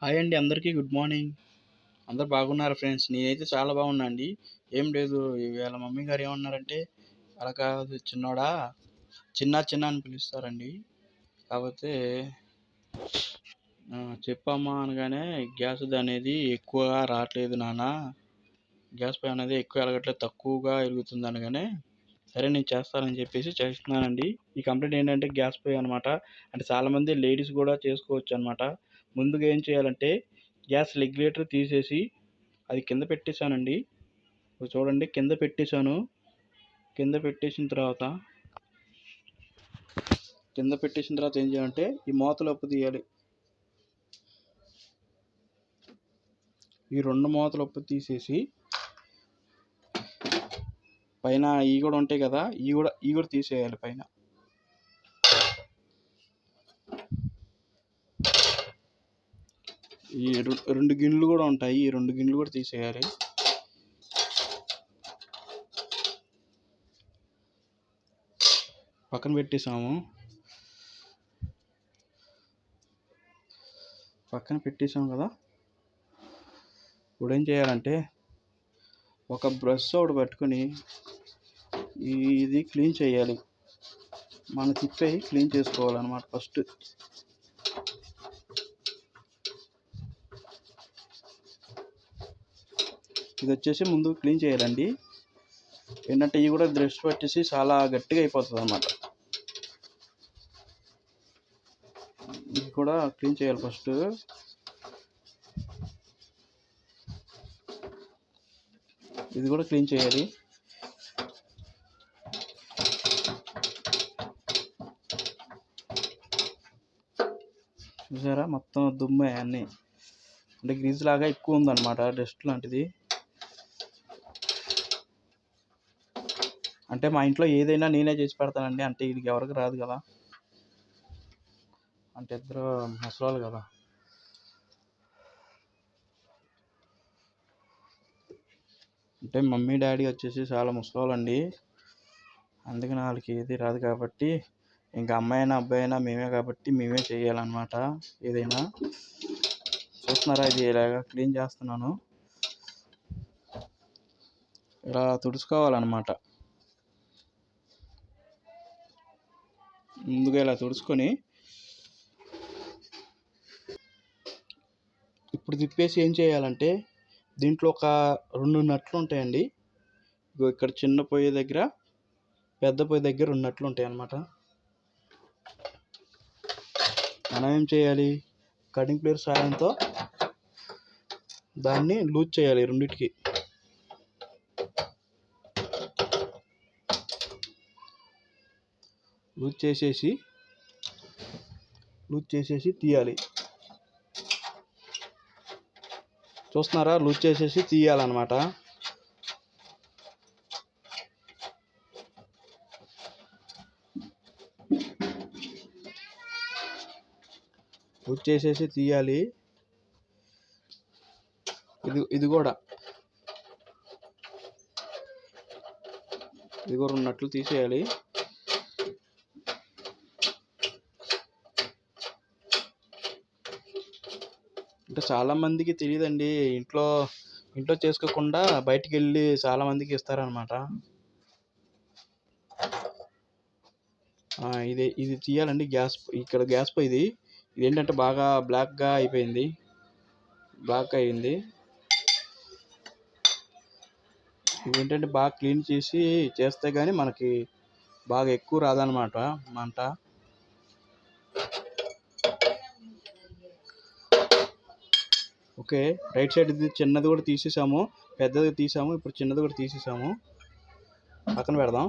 Hi అండి, అందరికీ good morning. అందరు బాగున్నారా ఫ్రెండ్స్? నేనైతే చాలా బాగున్నా అండి. ఏం లేదు, ఇవాళ మమ్మీ గారు ఏమన్నారంటే, అలా కాదు చిన్నోడా, చిన్న చిన్న అని పిలుస్తారండి. కాకపోతే చెప్పమ్మా అనగానే గ్యాస్ అనేది ఎక్కువగా రావట్లేదు నాన్న, గ్యాస్ పై అనేది ఎక్కువ ఎలగట్లేదు, తక్కువగా ఎలుగుతుంది అనగానే సరే నేను చేస్తానని చెప్పేసి చేస్తున్నానండి. ఈ కంప్లైంట్ ఏంటంటే గ్యాస్ పై అనమాట. అంటే చాలామంది లేడీస్ కూడా చేసుకోవచ్చు అనమాట. ముందుగా ఏం చేయాలంటే గ్యాస్ రెగ్యులేటర్ తీసేసి అది కింద పెట్టేశానండి. చూడండి, కింద పెట్టేశాను. కింద పెట్టేసిన తర్వాత ఏం చేయాలంటే ఈ మూతలు ఉప్పు తీయాలి. ఈ 2 మూతలు ఉప్పు తీసేసి పైన ఈ కూడా ఉంటాయి కదా, ఈ కూడా తీసేయాలి. పైన ఈ 2 గిన్నెలు కూడా ఉంటాయి, ఈ 2 గిన్నెలు కూడా తీసేయాలి. పక్కన పెట్టేసాము కదా. ఇప్పుడు ఏం చేయాలంటే ఒక బ్రష్ ఒకటి పట్టుకొని ఇది క్లీన్ చేయాలి. మన తిప్పి క్లీన్ చేసుకోవాలన్నమాట. ఫస్ట్ ఇది వచ్చేసి ముందు క్లీన్ చేయాలండి. ఏంటంటే ఇవి కూడా బ్రష్ పట్టేసి చాలా గట్టిగా అయిపోతుంది అన్నమాట. ఇది కూడా క్లీన్ చేయాలి ఫస్ట్. ఇది కూడా క్లీన్ చేయాలి. చూసారా, మొత్తం దుమ్మే అన్నీ, అంటే గ్రీజ్ లాగా ఎక్కువ ఉందన్నమాట, డస్ట్ లాంటిది. అంటే మా ఇంట్లో ఏదైనా నేనే చేసి పెడతానండి. అంటే వీడికి ఎవరికి రాదు కదా, అంటే ఇద్దరు ముసలాళ్ళు కదా. అంటే మమ్మీ డాడీ వచ్చేసి చాలా ముసలోళ్ళండి. అందుకని వాళ్ళకి ఏది రాదు కాబట్టి, ఇంకా అమ్మాయి అయినా అబ్బాయి అయినా మేమే కాబట్టి మేమే చేయాలన్నమాట ఏదైనా. చూస్తున్నారా, ఇది ఇలాగా క్లీన్ చేస్తున్నాను. ఇలా తుడుచుకోవాలన్నమాట. ముందుగా ఇలా తుడుచుకొని ఇప్పుడు తిప్పేసి ఏం చేయాలంటే దీంట్లో ఒక 2 నట్లు ఉంటాయండి. ఇక్కడ చిన్న పొయ్యి దగ్గర, పెద్ద పొయ్యి దగ్గర 2 నట్లు ఉంటాయి అన్నమాట. మనం ఏం చేయాలి, కటింగ్ ప్లేట్ సాయంతో దాన్ని లూజ్ చేయాలి. రెండిటికి లూజ్ చేసేసి తీయాలి. చూస్తున్నారా, లూజ్ చేసేసి తీయాలన్నమాట. లూజ్ చేసేసి తీయాలి. ఇది కూడా 2 నట్లు తీసేయాలి. అంటే చాలామందికి తెలియదండి, ఇంట్లో చేసుకోకుండా బయటికి వెళ్ళి చాలామందికి ఇస్తారనమాట. ఇది తీయాలండి. ఇక్కడ గ్యాస్ పొయ్యి ఇది ఏంటంటే బాగా బ్లాక్గా అయింది. ఇదేంటంటే బాగా క్లీన్ చేసి చేస్తే కానీ మనకి బాగా ఎక్కువ రాదనమాట మంట. ఓకే, రైట్ సైడ్ ఇది చిన్నది కూడా తీసేసాము, పెద్దది తీసాము, ఇప్పుడు చిన్నది కూడా తీసేసాము. పక్కన పెడదాం.